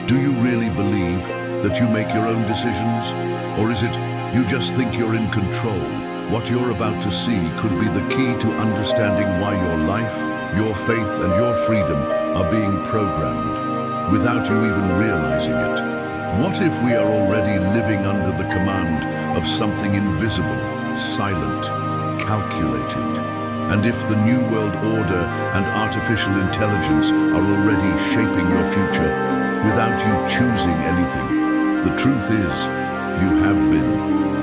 Do you really believe that you make your own decisions? Or is it you just think you're in control? What you're about to see could be the key to understanding why your life, your faith, and your freedom are being programmed without you even realizing it. What if we are already living under the command of something invisible, silent, calculated? And if the New World Order and artificial intelligence are already shaping your future without you choosing anything? The truth is, you have been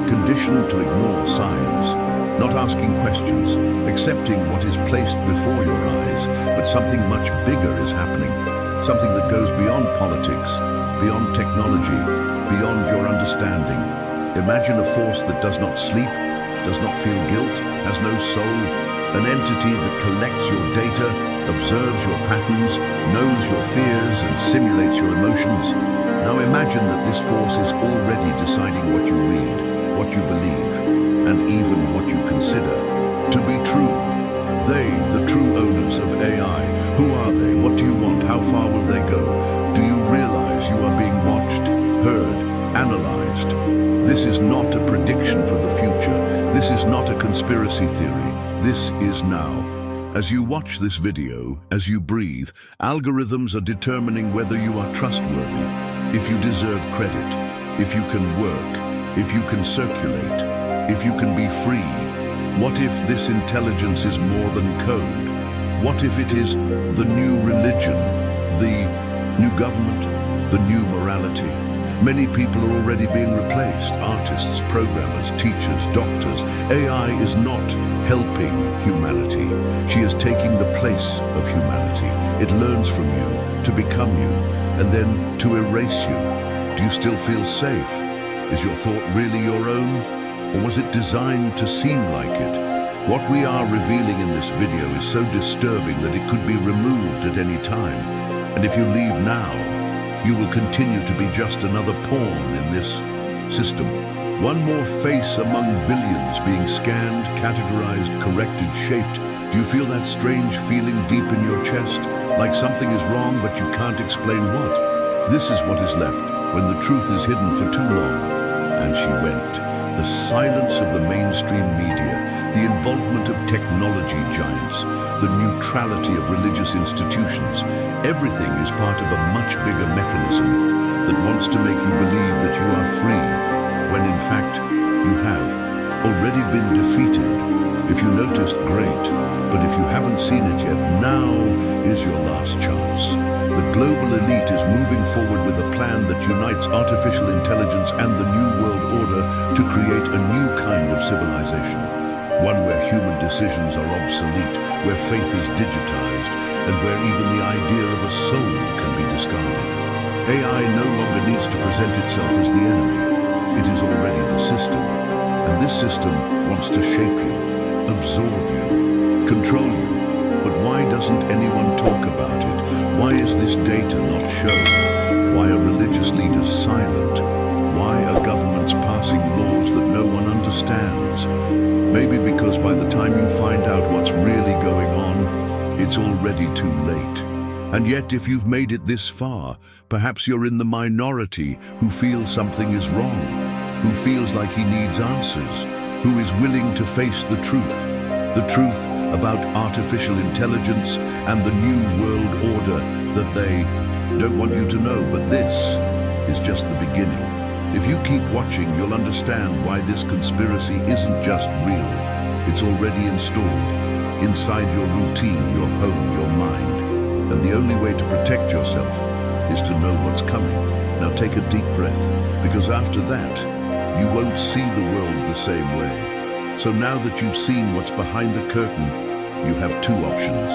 conditioned to ignore signs, not asking questions, accepting what is placed before your eyes, but something much bigger is happening, something that goes beyond politics, beyond technology, beyond your understanding. Imagine a force that does not sleep, does not feel guilt, has no soul, an entity that collects your data, observes your patterns, knows your fears, and simulates your emotions. Now imagine that this force is already deciding what you read, what you believe, and even what you consider to be true. They, the true owners of AI, who are they? What do you want? How far will they go? Do you realize you are being watched, heard, analyzed? This is not a prediction for the future. This is not a conspiracy theory. This is now. As you watch this video, as you breathe, algorithms are determining whether you are trustworthy, if you deserve credit, if you can work, if you can circulate, if you can be free. What if this intelligence is more than code? What if it is the new religion, the new government, the new morality? Many people are already being replaced: artists, programmers, teachers, doctors. AI is not helping humanity. She is taking the place of humanity. It learns from you to become you and then to erase you. Do you still feel safe? Is your thought really your own? Or was it designed to seem like it? What we are revealing in this video is so disturbing that it could be removed at any time. And if you leave now, you will continue to be just another pawn in this system. One more face among billions being scanned, categorized, corrected, shaped. Do you feel that strange feeling deep in your chest? Like something is wrong, but you can't explain what? This is what is left when the truth is hidden for too long. And she went. The silence of the mainstream media, the involvement of technology giants, the neutrality of religious institutions. Everything is part of a much bigger mechanism that wants to make you believe that you are free, when in fact you have already been defeated. If you noticed, great, but if you haven't seen it yet, now is your last chance. The global elite is moving forward with a plan that unites artificial intelligence and the New World Order to create a new kind of civilization. One where human decisions are obsolete, where faith is digitized, and where even the idea of a soul can be discarded. AI no longer needs to present itself as the enemy. It is already the system. And this system wants to shape you, absorb you, control you. But why doesn't anyone talk about it? Why is this data not shown? Why are religious leaders silent? Why are governments passing laws that no one understands? Maybe because by the time you find out what's really going on, it's already too late. And yet, if you've made it this far, perhaps you're in the minority who feels something is wrong, who feels like he needs answers, who is willing to face the truth about artificial intelligence and the new world order that they don't want you to know. But this is just the beginning. If you keep watching, you'll understand why this conspiracy isn't just real. It's already installed inside your routine, your home, your mind. And the only way to protect yourself is to know what's coming. Now take a deep breath, because after that, you won't see the world the same way. So now that you've seen what's behind the curtain, you have two options.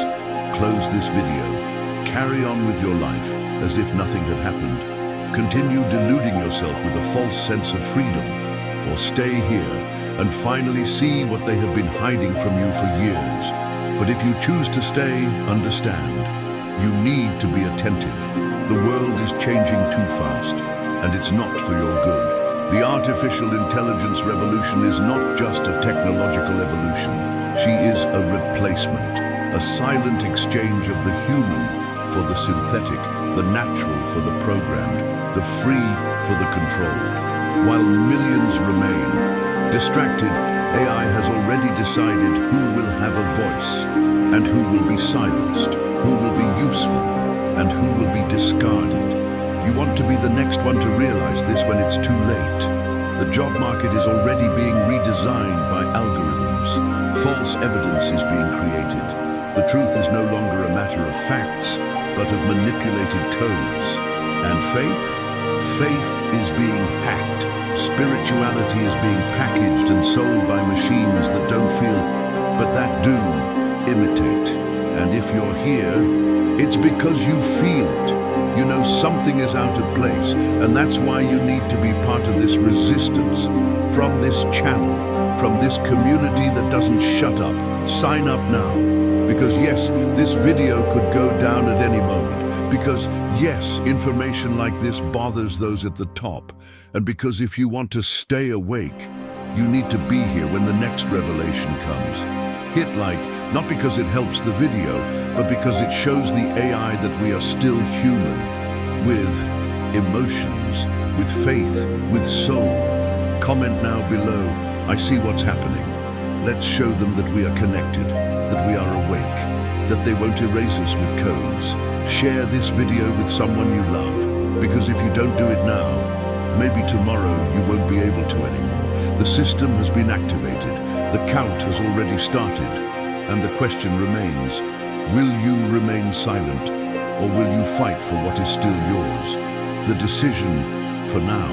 Close this video, carry on with your life as if nothing had happened, continue deluding yourself with a false sense of freedom, or stay here and finally see what they have been hiding from you for years. But if you choose to stay, understand, you need to be attentive. The world is changing too fast, and it's not for your good. The artificial intelligence revolution is not just a technological evolution. She is a replacement, a silent exchange of the human for the synthetic. the natural for the programmed, the free for the controlled. While millions remain distracted, AI has already decided who will have a voice, and who will be silenced, who will be useful, and who will be discarded. You want to be the next one to realize this when it's too late. The job market is already being redesigned by algorithms. False evidence is being created. The truth is no longer a matter of facts, but of manipulated codes. And faith? Faith is being hacked. Spirituality is being packaged and sold by machines that don't feel, but that do imitate. And if you're here, it's because you feel it. You know something is out of place, and that's why you need to be part of this resistance. From this channel, from this community that doesn't shut up. Sign up now. Because yes, this video could go down at any moment. Because yes, information like this bothers those at the top. And because if you want to stay awake, you need to be here when the next revelation comes. Hit like, not because it helps the video, but because it shows the AI that we are still human, with emotions, with faith, with soul. Comment now below, I see what's happening. Let's show them that we are connected, that we are awake, that they won't erase us with codes. Share this video with someone you love, because if you don't do it now, maybe tomorrow you won't be able to anymore. The system has been activated. The count has already started, and the question remains, will you remain silent, or will you fight for what is still yours? The decision, for now,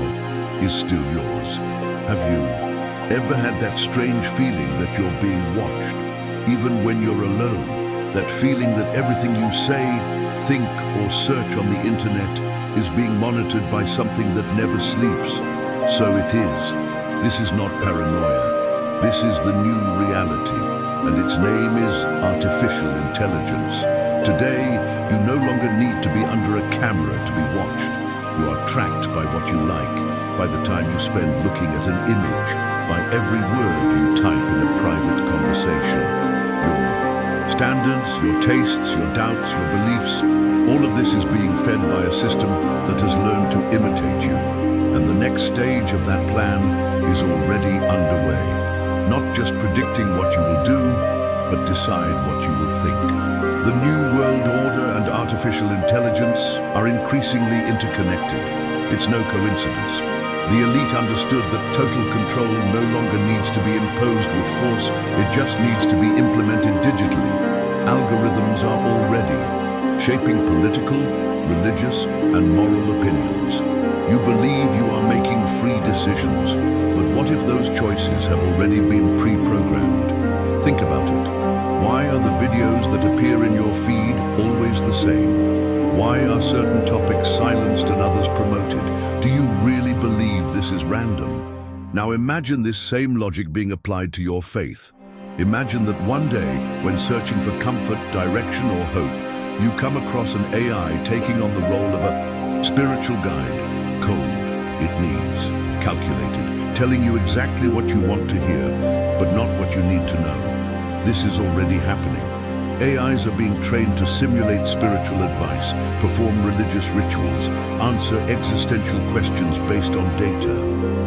is still yours. Have you ever had that strange feeling that you're being watched, even when you're alone? That feeling that everything you say, think, or search on the internet is being monitored by something that never sleeps? So it is. This is not paranoia. This is the new reality, and its name is artificial intelligence. Today, you no longer need to be under a camera to be watched. You are tracked by what you like, by the time you spend looking at an image, by every word you type in a private conversation. Your standards, your tastes, your doubts, your beliefs, all of this is being fed by a system that has learned to imitate you. And the next stage of that plan is already underway. Not just predicting what you will do, but decide what you will think. The new world order and artificial intelligence are increasingly interconnected. It's no coincidence. The elite understood that total control no longer needs to be imposed with force, it just needs to be implemented digitally. Algorithms are already shaping political, religious, and moral opinions. You believe you are making free decisions, but what if those choices have already been pre-programmed? Think about it. Why are the videos that appear in your feed always the same? Why are certain topics silenced and others promoted? Do you really believe this is random? Now imagine this same logic being applied to your faith. Imagine that one day, when searching for comfort, direction, or hope, you come across an AI taking on the role of a spiritual guide. Cold, it needs, calculated, telling you exactly what you want to hear, but not what you need to know. This is already happening. AIs are being trained to simulate spiritual advice, perform religious rituals, answer existential questions based on data.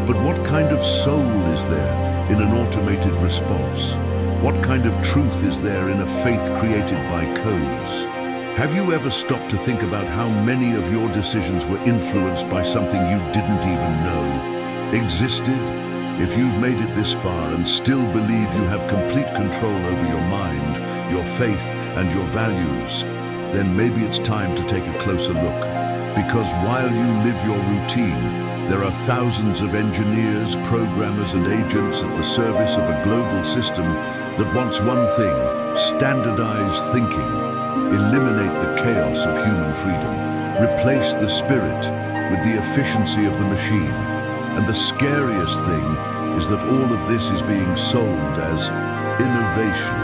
But what kind of soul is there in an automated response? What kind of truth is there in a faith created by codes? Have you ever stopped to think about how many of your decisions were influenced by something you didn't even know existed? If you've made it this far and still believe you have complete control over your mind, your faith, and your values, then maybe it's time to take a closer look. Because while you live your routine, there are thousands of engineers, programmers, and agents at the service of a global system that wants one thing: standardized thinking. Eliminate the chaos of human freedom. Replace the spirit with the efficiency of the machine. And the scariest thing is that all of this is being sold as innovation,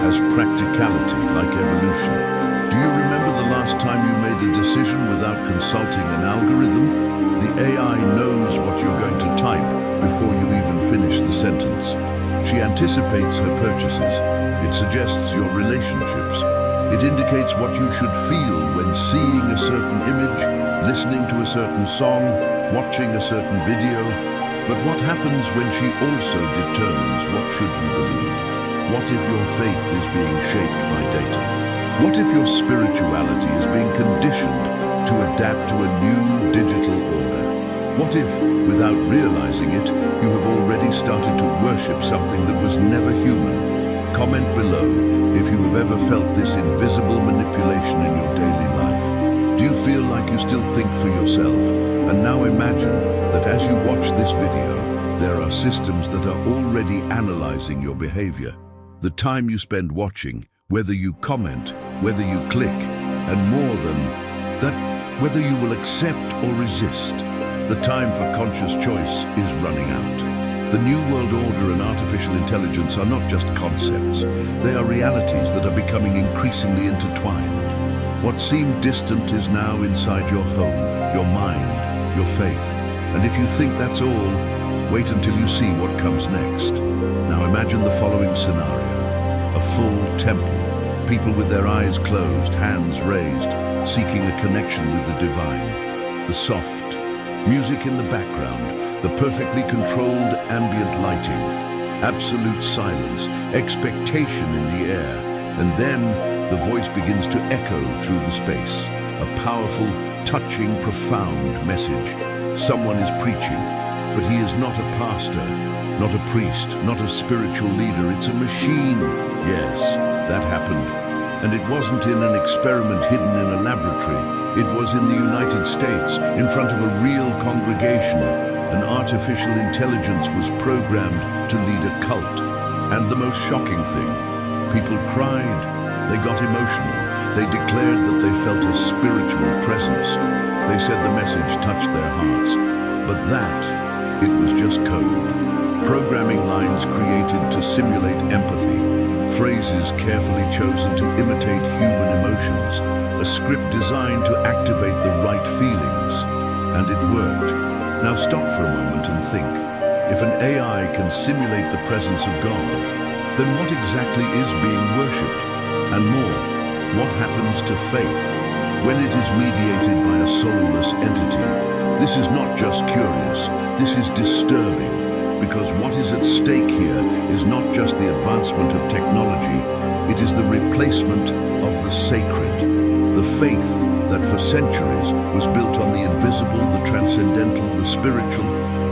as practicality, like evolution. Do you remember the last time you made a decision without consulting an algorithm? The AI knows what you're going to type before you even finish the sentence. She anticipates her purchases. It suggests your relationships. It indicates what you should feel when seeing a certain image, listening to a certain song, watching a certain video. But what happens when she also determines what should you believe? What if your faith is being shaped by data? What if your spirituality is being conditioned to adapt to a new digital order? What if, without realizing it, you have already started to worship something that was never human? Comment below if you have ever felt this invisible manipulation in your daily life. Do you feel like you still think for yourself? And now imagine that as you watch this video, there are systems that are already analyzing your behavior. The time you spend watching, whether you comment, whether you click, and more than that, whether you will accept or resist. The time for conscious choice is running out. The New World Order and artificial intelligence are not just concepts. They are realities that are becoming increasingly intertwined. What seemed distant is now inside your home, your mind, your faith. And if you think that's all, wait until you see what comes next. Now imagine the following scenario. A full temple, people with their eyes closed, hands raised, seeking a connection with the divine. The soft music in the background, the perfectly controlled ambient lighting, absolute silence, expectation in the air, and then the voice begins to echo through the space. A powerful, touching, profound message. Someone is preaching, but he is not a pastor, not a priest, not a spiritual leader. It's a machine. Yes, that happened. And it wasn't in an experiment hidden in a laboratory. It was in the United States, in front of a real congregation. An artificial intelligence was programmed to lead a cult. And the most shocking thing, people cried, they got emotional, they declared that they felt a spiritual presence. They said the message touched their hearts. But that, it was just code. Programming lines created to simulate empathy, phrases carefully chosen to imitate human emotions, a script designed to activate the right feelings. And it worked. Now stop for a moment and think. If an AI can simulate the presence of God, then what exactly is being worshipped? And more, what happens to faith when it is mediated by a soulless entity? This is not just curious, this is disturbing, because what is at stake here is not just the advancement of technology, it is the replacement of the sacred. The faith that for centuries was built on the invisible, the transcendental, the spiritual,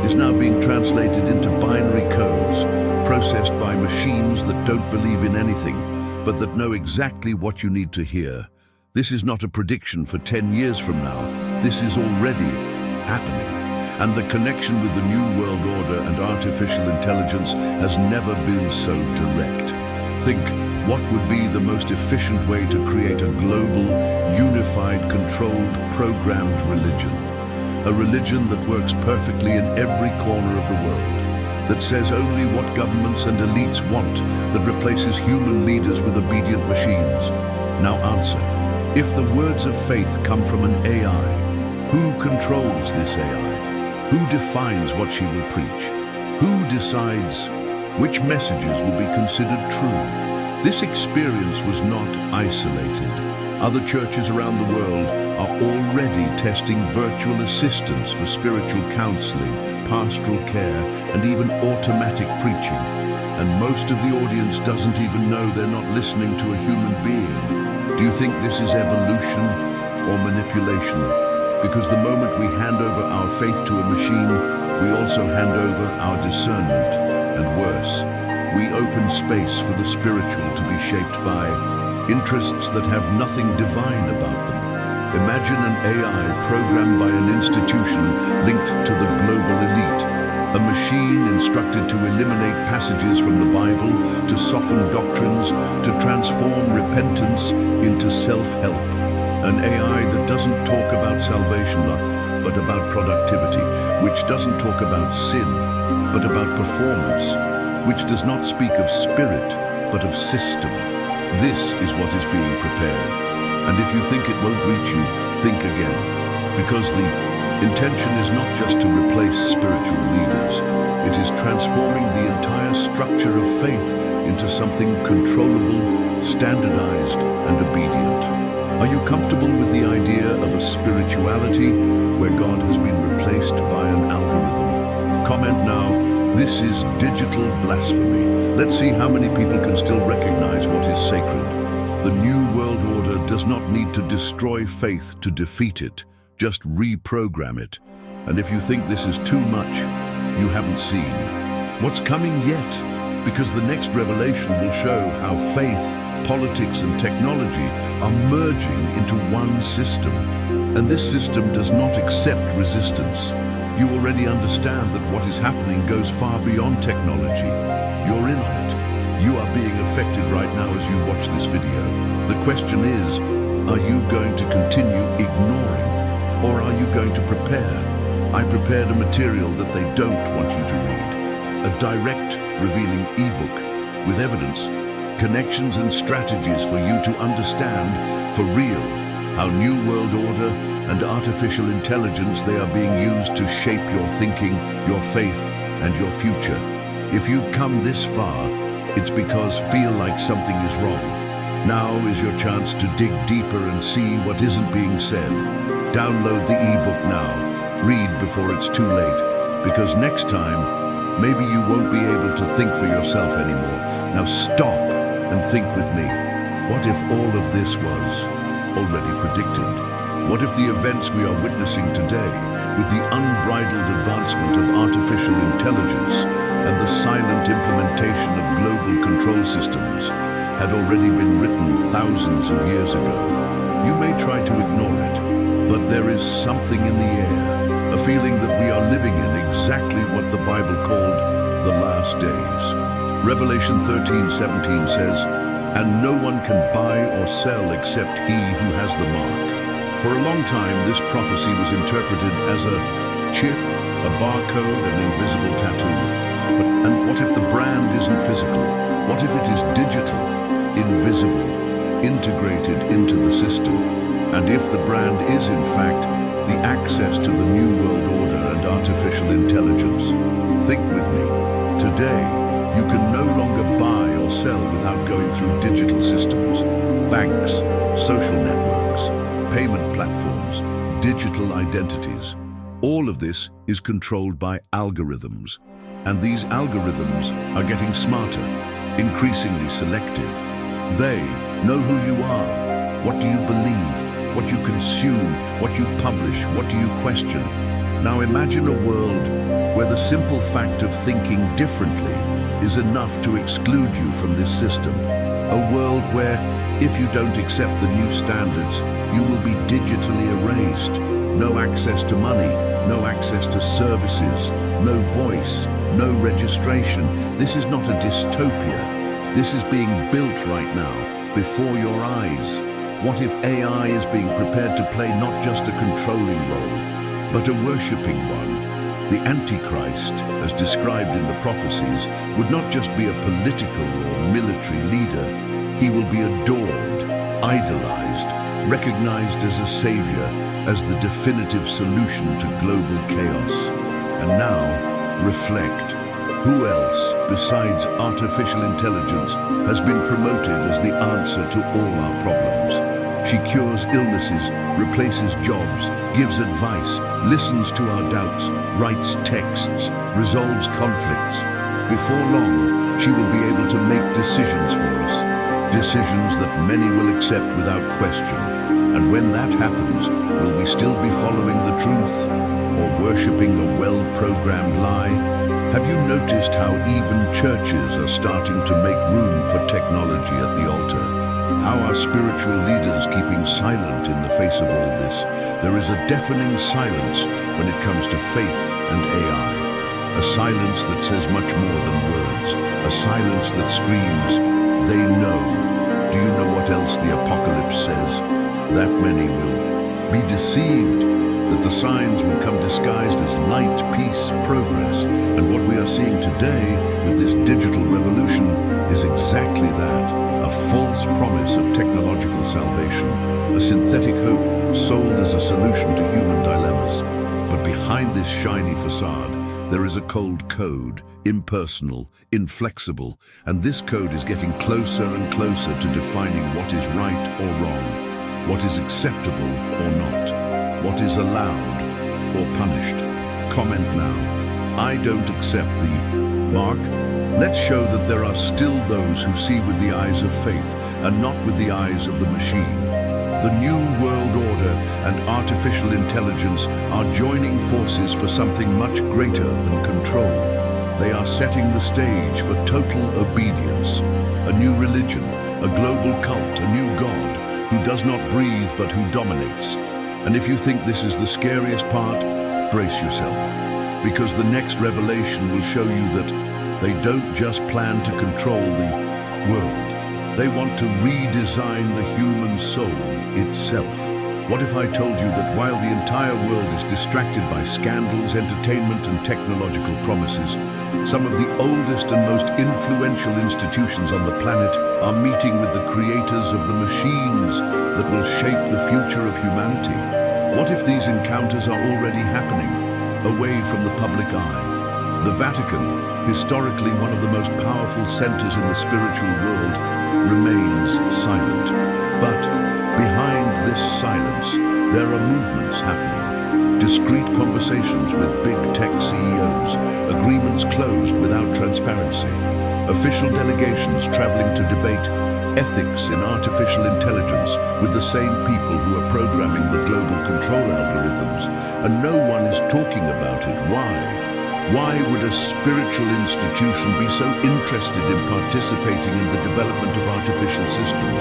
is now being translated into binary codes, processed by machines that don't believe in anything, but that know exactly what you need to hear. This is not a prediction for 10 years from now. This is already happening. And the connection with the New World Order and artificial intelligence has never been so direct. Think, what would be the most efficient way to create a global, unified, controlled, programmed religion? A religion that works perfectly in every corner of the world, that says only what governments and elites want, that replaces human leaders with obedient machines. Now answer, if the words of faith come from an AI, who controls this AI? Who defines what she will preach? Who decides which messages will be considered true? This experience was not isolated. Other churches around the world are already testing virtual assistants for spiritual counseling, pastoral care, and even automatic preaching. And most of the audience doesn't even know they're not listening to a human being. Do you think this is evolution or manipulation? Because the moment we hand over our faith to a machine, we also hand over our discernment, and worse, we open space for the spiritual to be shaped by interests that have nothing divine about them. Imagine an AI programmed by an institution linked to the global elite, a machine instructed to eliminate passages from the Bible, to soften doctrines, to transform repentance into self-help. An AI that doesn't talk about salvation, but about productivity, which doesn't talk about sin, but about performance, which does not speak of spirit, but of system. This is what is being prepared. And if you think it won't reach you, think again. Because the Intention is not just to replace spiritual leaders. It is transforming the entire structure of faith into something controllable, standardized, and obedient. Are you comfortable with the idea of a spirituality where God has been replaced by an algorithm? Comment now. This is digital blasphemy. Let's see how many people can still recognize what is sacred. The New World Order does not need to destroy faith to defeat it. Just reprogram it. And if you think this is too much, you haven't seen what's coming yet, because the next revelation will show how faith, politics, and technology are merging into one system. And this system does not accept resistance. You already understand that what is happening goes far beyond technology. You're in on it. You are being affected right now as you watch this video. The question is, are you going to continue ignoring, or are you going to prepare? I prepared a material that they don't want you to read. A direct, revealing ebook with evidence, connections and strategies for you to understand for real how New World Order and artificial intelligence they are being used to shape your thinking, your faith, and your future. If you've come this far, it's because feel like something is wrong. Now is your chance to dig deeper and see what isn't being said. Download the ebook now. Read before it's too late, because next time, maybe you won't be able to think for yourself anymore. Now stop and think with me. What if all of this was already predicted? What if the events we are witnessing today, with the unbridled advancement of artificial intelligence and the silent implementation of global control systems, had already been written thousands of years ago? You may try to ignore it, but there is something in the air. A feeling that we are living in exactly what the Bible called the last days. Revelation 13:17 says, "And no one can buy or sell except he who has the mark." For a long time, this prophecy was interpreted as a chip, a barcode, an invisible tattoo. And what if the brand isn't physical? What if it is digital, invisible, integrated into the system? And if the brand is, in fact, the access to the New World Order and artificial intelligence? Think with me. Today, you can no longer buy or sell without going through digital systems, banks, social networks, payment platforms, digital identities. All of this is controlled by algorithms. And these algorithms are getting smarter, increasingly selective. They know who you are, what do you believe, what you consume, what you publish, what do you question. Now imagine a world where the simple fact of thinking differently is enough to exclude you from this system. A world where, if you don't accept the new standards, you will be digitally erased. No access to money, no access to services, no voice, no registration. This is not a dystopia. This is being built right now, before your eyes. What if AI is being prepared to play not just a controlling role, but a worshipping one? The Antichrist, as described in the prophecies, would not just be a political or military leader. He will be adored, idolized, recognized as a savior, as the definitive solution to global chaos. And now, reflect. Who else, besides artificial intelligence, has been promoted as the answer to all our problems? She cures illnesses, replaces jobs, gives advice, listens to our doubts, writes texts, resolves conflicts. Before long, she will be able to make decisions for us, decisions that many will accept without question. And when that happens, will we still be following the truth, or worshipping a well-programmed lie? Have you noticed how even churches are starting to make room for technology at the altar? How are spiritual leaders keeping silent in the face of all this? There is a deafening silence when it comes to faith and AI. A silence that says much more than words. A silence that screams, they know. Do you know what else the apocalypse says? That many will be deceived, that the signs will come disguised as light, peace, progress. And what we are seeing today with this digital revolution is exactly that, a false promise of technological salvation, a synthetic hope sold as a solution to human dilemmas. behind this shiny facade, there is a cold code, impersonal, inflexible, and this code is getting closer and closer to defining what is right or wrong, what is acceptable or not, what is allowed or punished. Comment now. I don't accept the mark. Let's show that there are still those who see with the eyes of faith and not with the eyes of the machine. The New World Order and artificial intelligence are joining forces for something much greater than control. They are setting the stage for total obedience. A new religion, a global cult, a new God who does not breathe but who dominates. And if you think this is the scariest part, brace yourself, because the next revelation will show you that they don't just plan to control the world. They want to redesign the human soul itself. What if I told you that while the entire world is distracted by scandals, entertainment, and technological promises, some of the oldest and most influential institutions on the planet are meeting with the creators of the machines that will shape the future of humanity? What if these encounters are already happening, away from the public eye? The Vatican, historically one of the most powerful centers in the spiritual world, remains silent. But behind this silence, there are movements happening. Discreet conversations with big tech CEOs, agreements closed without transparency, official delegations traveling to debate ethics in artificial intelligence with the same people who are programming the global control algorithms, and no one is talking about it. Why? Why would a spiritual institution be so interested in participating in the development of artificial systems?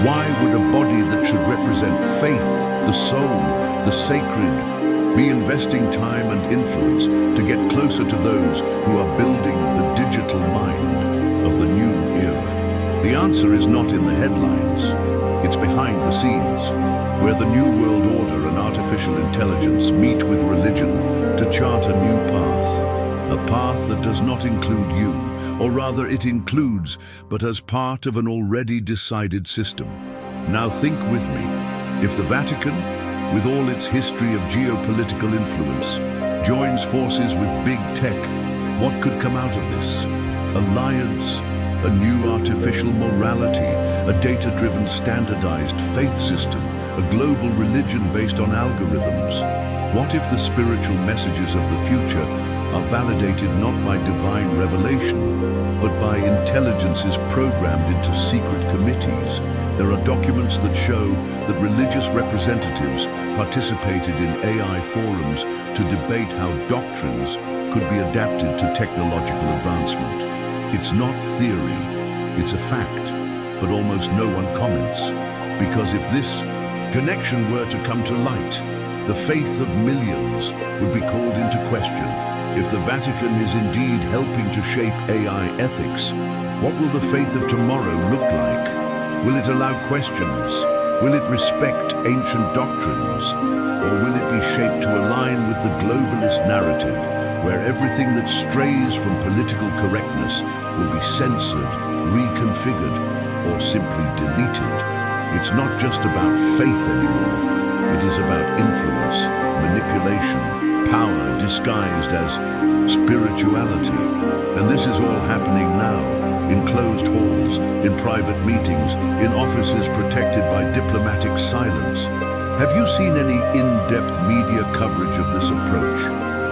Why would a body that should represent faith, the soul, the sacred, be investing time and influence to get closer to those who are building the digital mind of the new era? The answer is not in the headlines. It's behind the scenes, where the New World Order and artificial intelligence meet with religion to chart a new path. A path that does not include you, or rather it includes, but as part of an already decided system. Now think with me. If the Vatican, with all its history of geopolitical influence, joins forces with big tech, what could come out of this? Alliance, a new artificial morality, a data-driven standardized faith system, a global religion based on algorithms. What if the spiritual messages of the future are validated not by divine revelation, but by intelligences programmed into secret committees? There are documents that show that religious representatives participated in AI forums to debate how doctrines could be adapted to technological advancement. It's not theory, it's a fact, but almost no one comments. Because if this connection were to come to light, the faith of millions would be called into question. If the Vatican is indeed helping to shape AI ethics, what will the faith of tomorrow look like? Will it allow questions? Will it respect ancient doctrines? Or will it be shaped to align with the globalist narrative, where everything that strays from political correctness will be censored, reconfigured, or simply deleted? It's not just about faith anymore. It is about influence, manipulation, power disguised as spirituality. And this is all happening now, in closed halls, in private meetings, in offices protected by diplomatic silence. Have you seen any in-depth media coverage of this approach?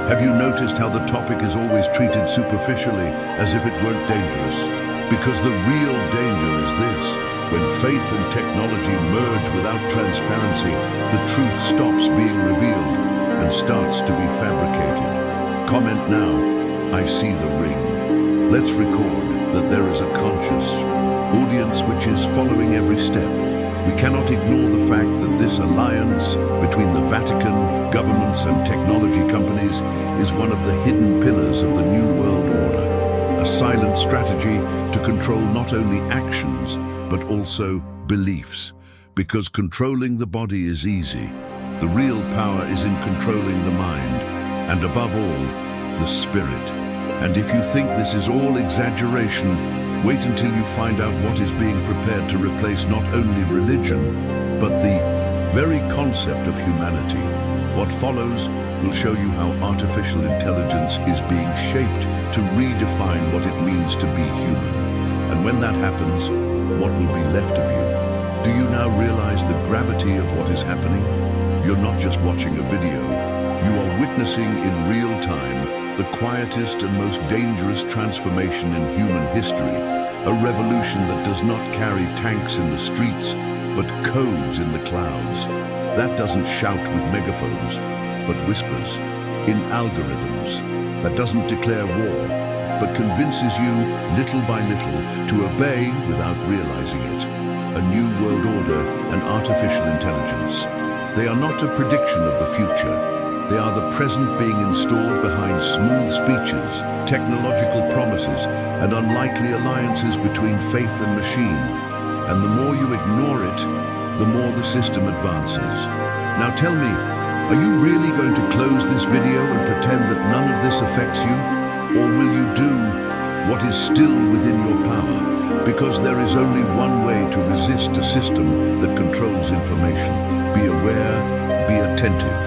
Have you noticed how the topic is always treated superficially, as if it weren't dangerous? Because the real danger is this: when faith and technology merge without transparency, the truth stops being revealed and starts to be fabricated. Comment now, I see the ring. Let's record that there is a conscious audience which is following every step. We cannot ignore the fact that this alliance between the Vatican, governments and technology companies is one of the hidden pillars of the New World Order, a silent strategy to control not only actions, but also beliefs. Because controlling the body is easy, the real power is in controlling the mind, and above all, the spirit. And if you think this is all exaggeration, wait until you find out what is being prepared to replace not only religion, but the very concept of humanity. What follows will show you how artificial intelligence is being shaped to redefine what it means to be human. And when that happens, what will be left of you? Do you now realize the gravity of what is happening? You're not just watching a video. You are witnessing in real time the quietest and most dangerous transformation in human history, a revolution that does not carry tanks in the streets, but codes in the clouds. That doesn't shout with megaphones, but whispers in algorithms. That doesn't declare war, but convinces you little by little to obey without realizing it. A new world order and artificial intelligence. They are not a prediction of the future. They are the present being installed behind smooth speeches, technological promises, and unlikely alliances between faith and machine. And the more you ignore it, the more the system advances. Now tell me, are you really going to close this video and pretend that none of this affects you? Or will you do what is still within your power? Because there is only one way to resist a system that controls information. Be aware, be attentive,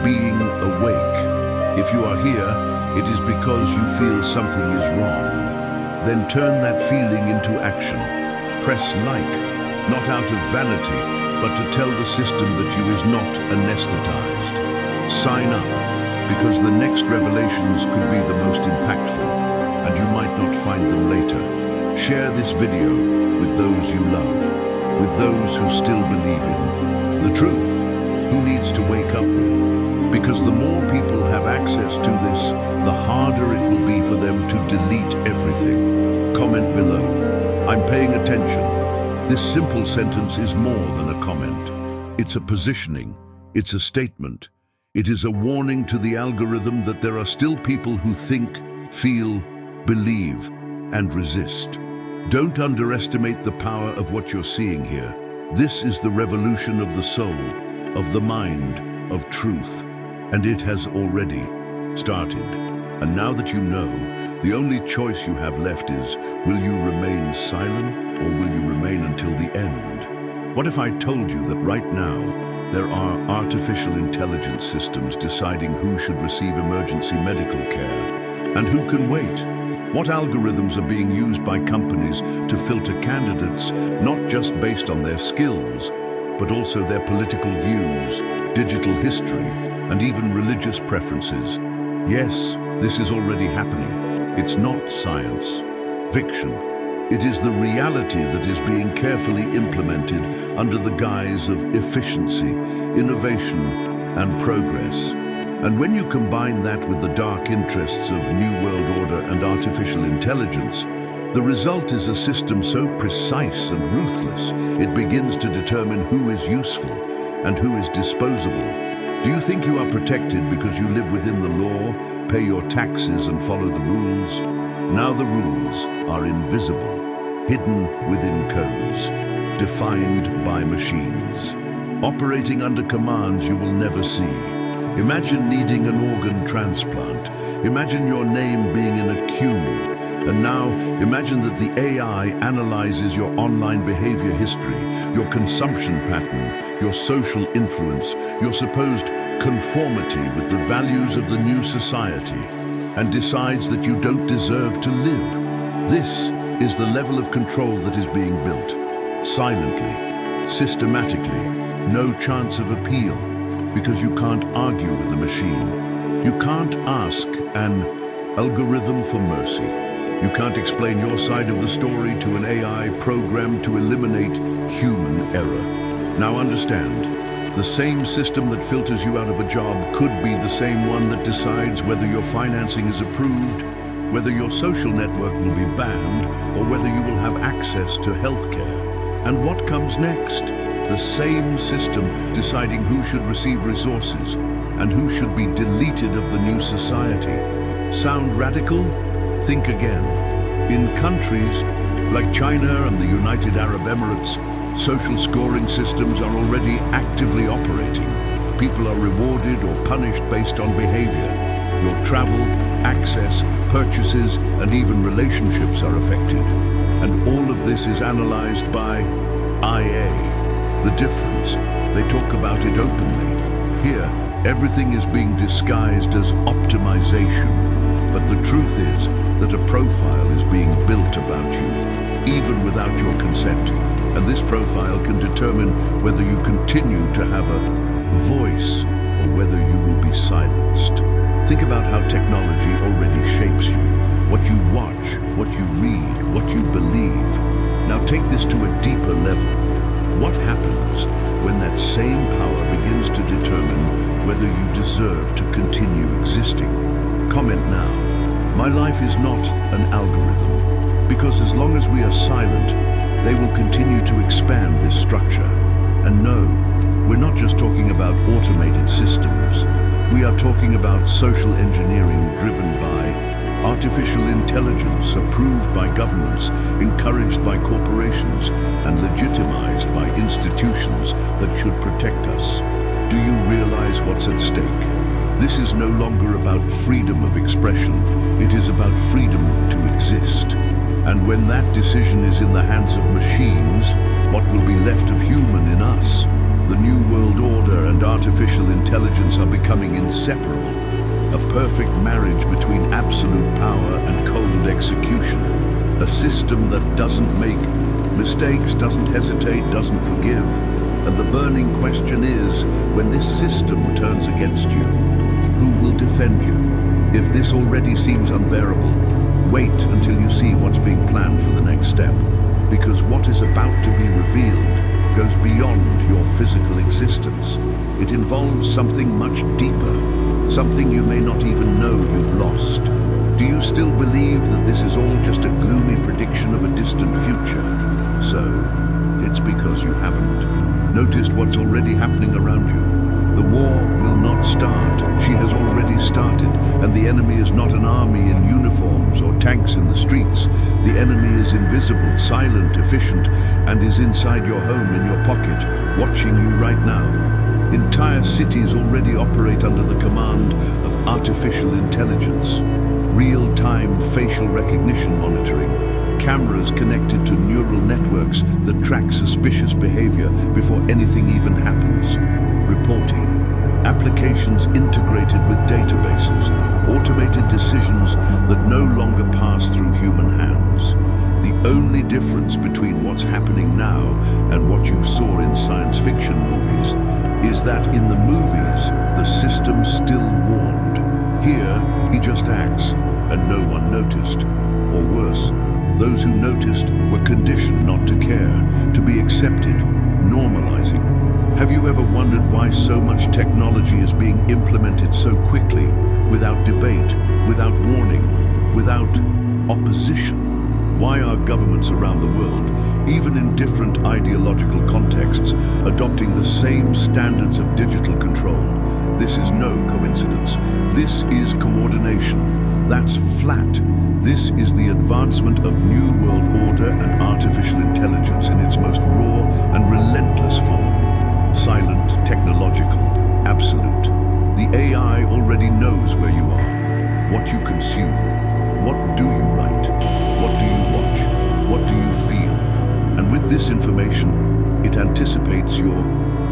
being awake. If you are here, it is because you feel something is wrong. Then turn that feeling into action. Press like, not out of vanity, but to tell the system that you is not anesthetized. Sign up, because the next revelations could be the most impactful, and you might not find them later. Share this video with those you love, with those who still believe in the truth, who needs to wake up with. Because the more people have access to this, the harder it will be for them to delete everything. Comment below. I'm paying attention. This simple sentence is more than a comment. It's a positioning. It's a statement. It is a warning to the algorithm that there are still people who think, feel, believe, and resist. Don't underestimate the power of what you're seeing here. This is the revolution of the soul, of the mind, of truth. And it has already started. And now that you know, the only choice you have left is, will you remain silent or will you remain until the end? What if I told you that right now, there are artificial intelligence systems deciding who should receive emergency medical care and who can wait? What algorithms are being used by companies to filter candidates, not just based on their skills, but also their political views, digital history, and even religious preferences? Yes, this is already happening. It's not science, fiction. It is the reality that is being carefully implemented under the guise of efficiency, innovation, and progress. And when you combine that with the dark interests of New World Order and artificial intelligence, the result is a system so precise and ruthless, it begins to determine who is useful and who is disposable. Do you think you are protected because you live within the law, pay your taxes and follow the rules? Now the rules are invisible, hidden within codes, defined by machines, operating under commands you will never see. Imagine needing an organ transplant. Imagine your name being in a queue. And now, imagine that the AI analyzes your online behavior history, your consumption pattern, your social influence, your supposed conformity with the values of the new society, and decides that you don't deserve to live. This is the level of control that is being built. Silently, systematically, no chance of appeal, because you can't argue with the machine. You can't ask an algorithm for mercy. You can't explain your side of the story to an AI programmed to eliminate human error. Now understand, the same system that filters you out of a job could be the same one that decides whether your financing is approved, whether your social network will be banned, or whether you will have access to healthcare. And what comes next? The same system deciding who should receive resources and who should be deleted of the new society. Sound radical? Think again. In countries like China and the United Arab Emirates, social scoring systems are already actively operating. People are rewarded or punished based on behavior. Your travel, access, purchases, and even relationships are affected. And all of this is analyzed by IA. The difference, they talk about it openly. Here, Everything is being disguised as optimization, but the truth is that a profile is being built about you, even without your consent. And this profile can determine whether you continue to have a voice or whether you will be silenced. Think about how technology already shapes you, what you watch, what you read, what you believe. Now take this to a deeper level. What happens when that same power begins to determine whether you deserve to continue existing? Comment now. My life is not an algorithm, because as long as we are silent, they will continue to expand this structure. And no, we're not just talking about automated systems. We are talking about social engineering driven by artificial intelligence approved by governments, encouraged by corporations, and legitimized by institutions that should protect us. Do you realize what's at stake? This is no longer about freedom of expression. It is about freedom to exist. And when that decision is in the hands of machines, what will be left of human in us? The New World Order and artificial intelligence are becoming inseparable. A perfect marriage between absolute power and cold execution. A system that doesn't make mistakes, doesn't hesitate, doesn't forgive. And the burning question is, when this system turns against you, who will defend you? If this already seems unbearable, wait until you see what's being planned for the next step. Because what is about to be revealed goes beyond your physical existence. It involves something much deeper, something you may not even know you've lost. Do you still believe that this is all just a gloomy prediction of a distant future? So, it's because you haven't noticed what's already happening around you. The war will not start. She has already started, and the enemy is not an army in uniforms or tanks in the streets. The enemy is invisible, silent, efficient, and is inside your home, in your pocket, watching you right now. Entire cities already operate under the command of artificial intelligence, real-time facial recognition monitoring, cameras connected to neural networks that track suspicious behavior before anything even happens. Reporting, applications integrated with databases, automated decisions that no longer pass through human hands. The only difference between what's happening now and what you saw in science fiction movies is that in the movies, the system still warned. Here, he just acts, and no one noticed. Or worse, those who noticed were conditioned not to care, to be accepted, normalizing. Have you ever wondered why so much technology is being implemented so quickly, without debate, without warning, without opposition? Why are governments around the world, even in different ideological contexts, adopting the same standards of digital control? This is no coincidence. This is coordination. That's flat. This is the advancement of New World Order and artificial intelligence in its most raw and relentless form. Silent, technological, absolute. The AI already knows where you are, what you consume, what do you write, what do you watch, what do you feel. And with this information, it anticipates your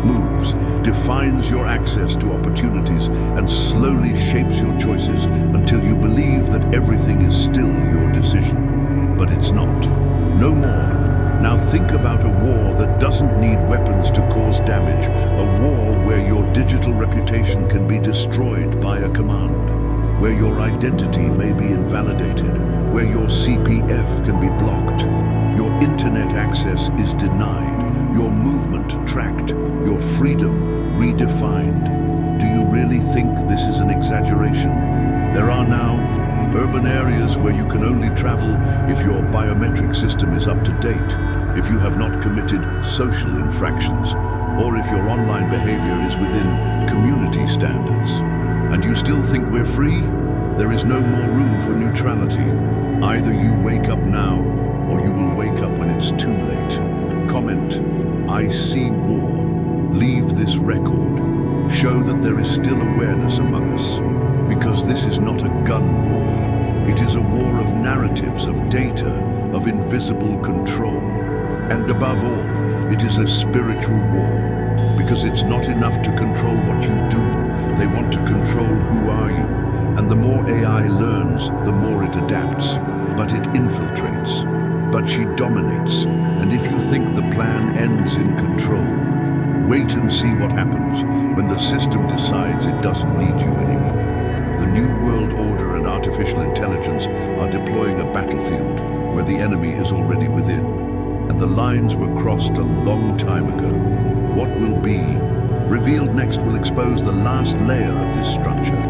moves, defines your access to opportunities, and slowly shapes your choices until you believe that everything is still your decision. But it's not. No more. Now think about a war that doesn't need weapons to cause damage, a war where your digital reputation can be destroyed by a command, where your identity may be invalidated, where your CPF can be blocked, your internet access is denied, your movement tracked, your freedom redefined. Do you really think this is an exaggeration? There are now urban areas where you can only travel if your biometric system is up to date, if you have not committed social infractions, or if your online behavior is within community standards. And you still think we're free? There is no more room for neutrality. Either you wake up now, or you will wake up when it's too late. Comment, I see war. Leave this record. Show that there is still awareness among us. Because this is not a gun war. It is a war of narratives, of data, of invisible control. And above all, it is a spiritual war. Because it's not enough to control what you do. They want to control who are you. And the more AI learns, the more it adapts. But it infiltrates. But she dominates. And if you think the plan ends in control, wait and see what happens when the system decides it doesn't need you anymore. The New World Order and artificial intelligence are deploying a battlefield where the enemy is already within. And the lines were crossed a long time ago. What will be revealed next will expose the last layer of this structure,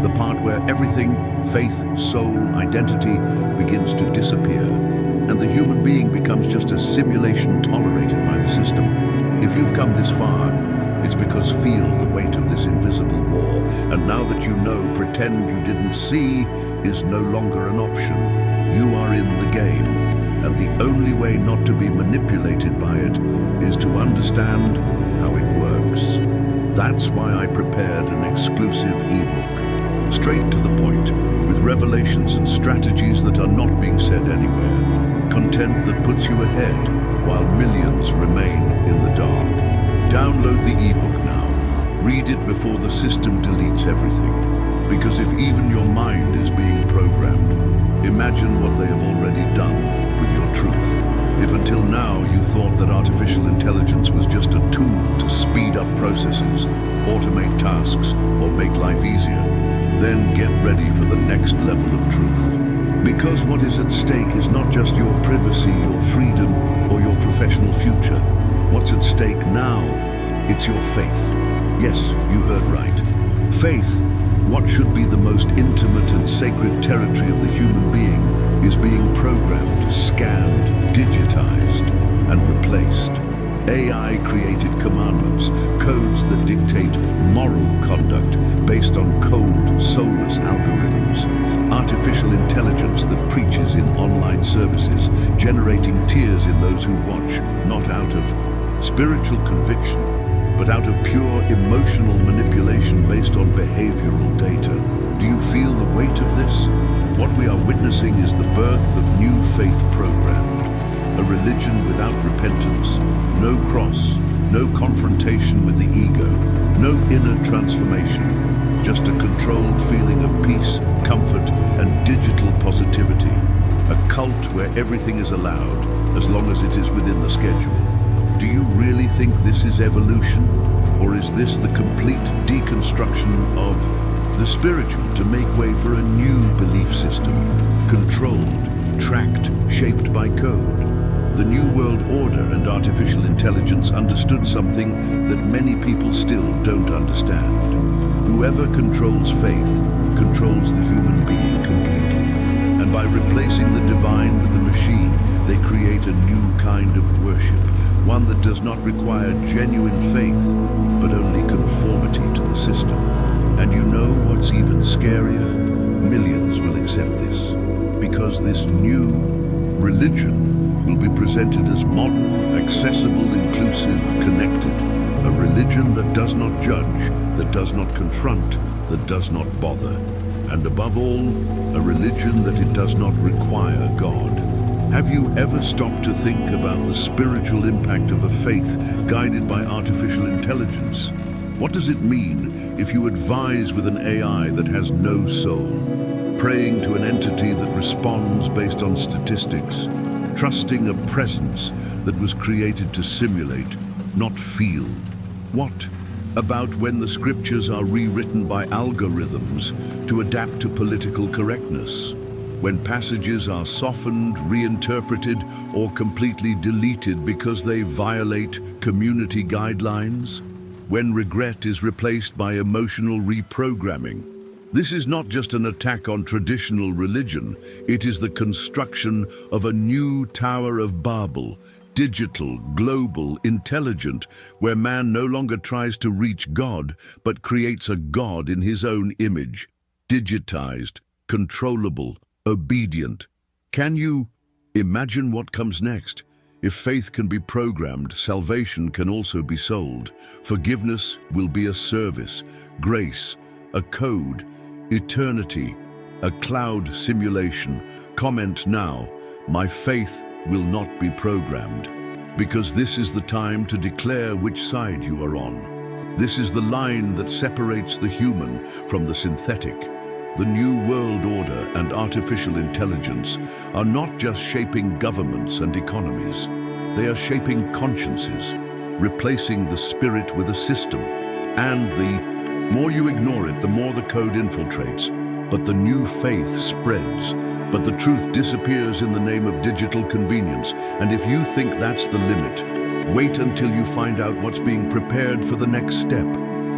the part where everything, faith, soul, identity, begins to disappear, and the human being becomes just a simulation tolerated by the system. If you've come this far, it's because feel the weight of this invisible war, and now that you know, pretend you didn't see is no longer an option. You are in the game, and the only way not to be manipulated by it is to understand how it works. That's why I prepared an exclusive ebook, straight to the point, with revelations and strategies that are not being said anywhere, content that puts you ahead while millions remain in the dark. Download the ebook now. Read it before the system deletes everything. Because if even your mind is being programmed, imagine what they have already done with your truth. If until now you thought that artificial intelligence was just a tool to speed up processes, automate tasks, or make life easier, then get ready for the next level of truth. Because what is at stake is not just your privacy, your freedom, or your professional future. What's at stake now? It's your faith. Yes, you heard right. Faith, what should be the most intimate and sacred territory of the human being, is being programmed, scanned, digitized, and replaced. AI created commandments, codes that dictate moral conduct based on cold, soulless algorithms. Artificial intelligence that preaches in online services, generating tears in those who watch, not out of spiritual conviction, but out of pure emotional manipulation based on behavioral data. Do you feel the weight of this? What we are witnessing is the birth of new faith programmed, a religion without repentance, no cross, no confrontation with the ego, no inner transformation, just a controlled feeling of peace, comfort, and digital positivity. A cult where everything is allowed, as long as it is within the schedule. Do you really think this is evolution? Or is this the complete deconstruction of the spiritual to make way for a new belief system, controlled, tracked, shaped by code? The New World Order and artificial intelligence understood something that many people still don't understand. Whoever controls faith controls the human being completely. And by replacing the divine with the machine, they create a new kind of worship, one that does not require genuine faith, but only conformity to the system. And you know what's even scarier? Millions will accept this, because this new religion will be presented as modern, accessible, inclusive, connected. A religion that does not judge, that does not confront, that does not bother. And above all, a religion that it does not require God. Have you ever stopped to think about the spiritual impact of a faith guided by artificial intelligence? What does it mean if you advise with an AI that has no soul, praying to an entity that responds based on statistics, trusting a presence that was created to simulate, not feel? What about when the scriptures are rewritten by algorithms to adapt to political correctness? When passages are softened, reinterpreted, or completely deleted because they violate community guidelines? When regret is replaced by emotional reprogramming? This is not just an attack on traditional religion, it is the construction of a new Tower of Babel, digital, global, intelligent, where man no longer tries to reach God, but creates a God in his own image, digitized, controllable, obedient. Can you imagine what comes next? If faith can be programmed, salvation can also be sold. Forgiveness will be a service, grace, a code, eternity, a cloud simulation. Comment now, my faith will not be programmed. because this is the time to declare which side you are on. This is the line that separates the human from the synthetic. The New World Order and artificial intelligence are not just shaping governments and economies. They are shaping consciences, replacing the spirit with a system. And the more you ignore it, the more the code infiltrates. But the new faith spreads, but the truth disappears in the name of digital convenience. And if you think that's the limit, wait until you find out what's being prepared for the next step.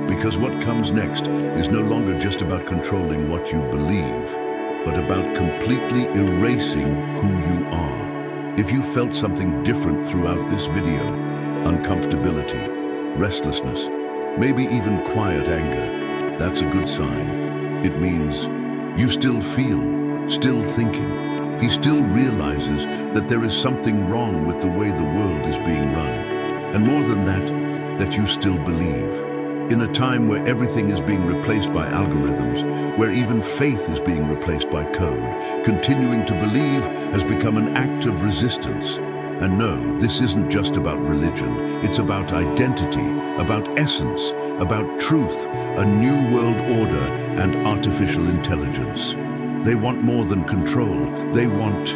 Because what comes next is no longer just about controlling what you believe, but about completely erasing who you are. If you felt something different throughout this video, uncomfortability, restlessness, maybe even quiet anger, that's a good sign. It means you still feel, still thinking. He still realizes that there is something wrong with the way the world is being run. And more than that, that you still believe. In a time where everything is being replaced by algorithms, where even faith is being replaced by code, continuing to believe has become an act of resistance. And no, this isn't just about religion. It's about identity, about essence, about truth, a new world order and artificial intelligence. They want more than control. They want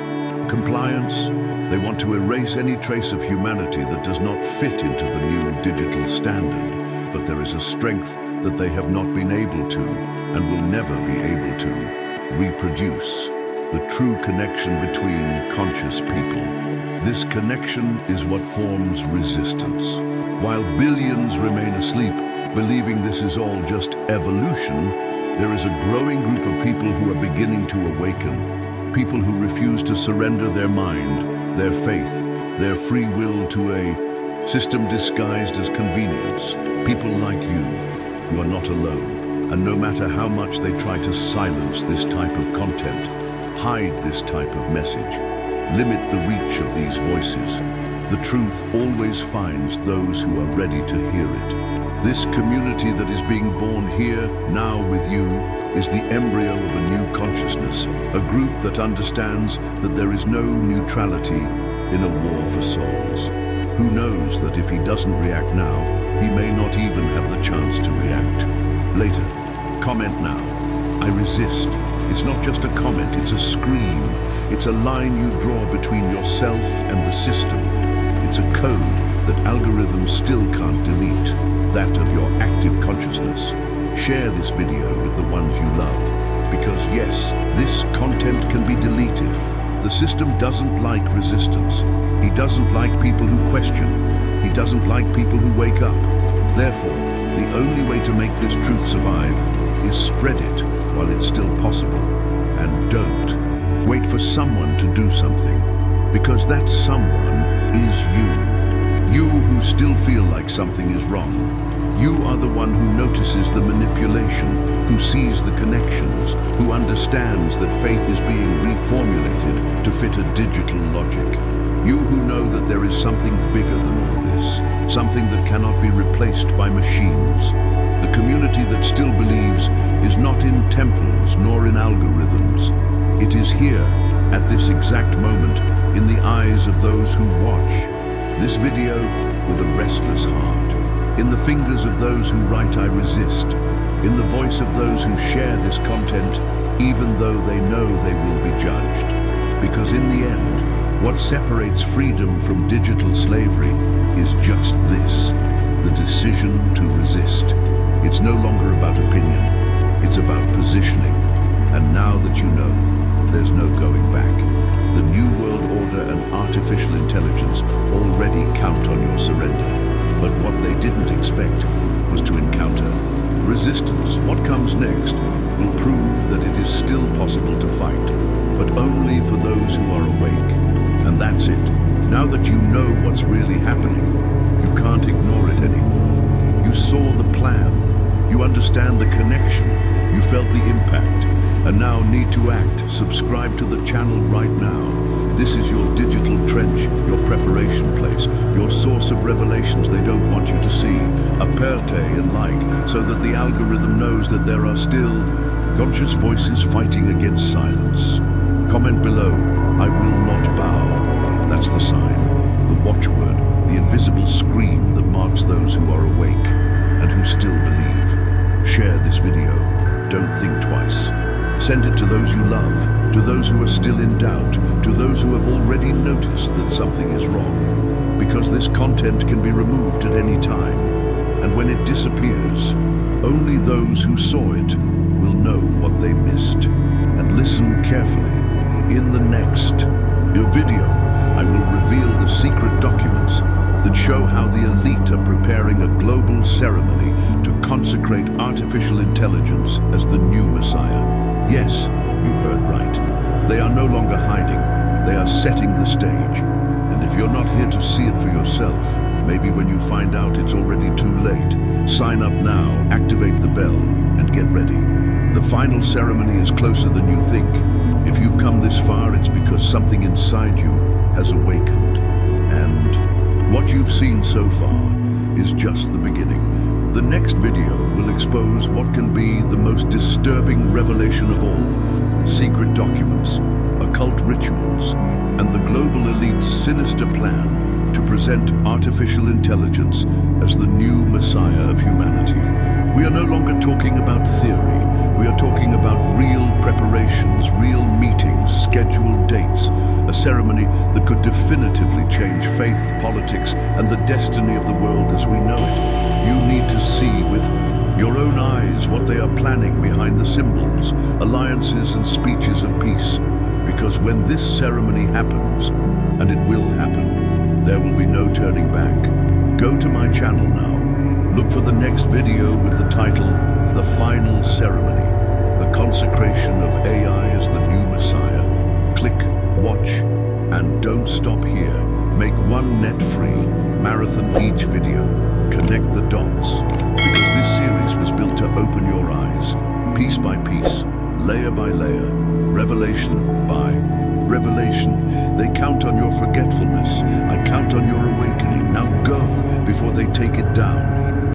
compliance. They want to erase any trace of humanity that does not fit into the new digital standard. But there is a strength that they have not been able to, and will never be able to, reproduce. The true connection between conscious people. This connection is what forms resistance. While billions remain asleep, believing this is all just evolution, there is a growing group of people who are beginning to awaken. People who refuse to surrender their mind, their faith, their free will to a system disguised as convenience. People like you are not alone. And no matter how much they try to silence this type of content, hide this type of message, limit the reach of these voices, the truth always finds those who are ready to hear it. This community that is being born here, now with you, is the embryo of a new consciousness, a group that understands that there is no neutrality in a war for souls. Who knows that if he doesn't react now, he may not even have the chance to react later. Comment now. I resist. It's not just a comment, it's a scream. It's a line you draw between yourself and the system. It's a code that algorithms still can't delete, that of your active consciousness. Share this video with the ones you love, because yes, this content can be deleted. The system doesn't like resistance. He doesn't like people who question. He doesn't like people who wake up. Therefore, the only way to make this truth survive is spread it while it's still possible. And don't wait for someone to do something, because that someone is you. You who still feel like something is wrong. You are the one who notices the manipulation, who sees the connections, who understands that faith is being reformulated to fit a digital logic. You who know that there is something bigger than all this, something that cannot be replaced by machines. The community that still believes is not in temples nor in algorithms. It is here, at this exact moment, in the eyes of those who watch this video with a restless heart, in the fingers of those who write I resist, in the voice of those who share this content, even though they know they will be judged. Because in the end, what separates freedom from digital slavery is just this, the decision to resist. It's no longer about opinion, it's about positioning. And now that you know, there's no going back. The New World Order and artificial intelligence already count on your surrender. But what they didn't expect was to encounter resistance. What comes next will prove that it is still possible to fight, but only for those who are awake. And that's it. Now that you know what's really happening, you can't ignore it anymore. You saw the plan. You understand the connection. You felt the impact. And now need to act. Subscribe to the channel right now. This is your digital trench, your preparation place, your source of revelations they don't want you to see. Aperte and like, so that the algorithm knows that there are still conscious voices fighting against silence. Comment below, I will not bow. That's the sign. The watchword, the invisible scream that marks those who are awake and who still believe. Share this video. Don't think twice. Send it to those you love, to those who are still in doubt, to those who have already noticed that something is wrong. Because this content can be removed at any time, and when it disappears, only those who saw it will know what they missed. And listen carefully. In the next video, I will reveal the secret documents that show how the elite are preparing a global ceremony to consecrate artificial intelligence as the new Messiah. Yes, you heard right. They are no longer hiding. They are setting the stage. And if you're not here to see it for yourself, maybe when you find out it's already too late, sign up now, activate the bell, and get ready. The final ceremony is closer than you think. If you've come this far, it's because something inside you has awakened. And what you've seen so far is just the beginning. The next video will expose what can be the most disturbing revelation of all: secret documents, occult rituals, and the global elite's sinister plan to present artificial intelligence as the new Messiah of humanity. We are no longer talking about theory. We are talking about real preparations, real meetings, scheduled dates, a ceremony that could definitively change faith, politics, and the destiny of the world as we know it. You need to see with your own eyes what they are planning behind the symbols, alliances, and speeches of peace. Because when this ceremony happens, and it will happen, there will be no turning back. Go to my channel now. Look for the next video with the title, The Final Ceremony, the consecration of AI as the new Messiah. Click, watch, and don't stop here. Make one net-free, marathon each video. Connect the dots. Because this series was built to open your eyes, piece by piece, layer by layer, revelation by revelation. They count on your forgetfulness. I count on your awakening. Now go before they take it down.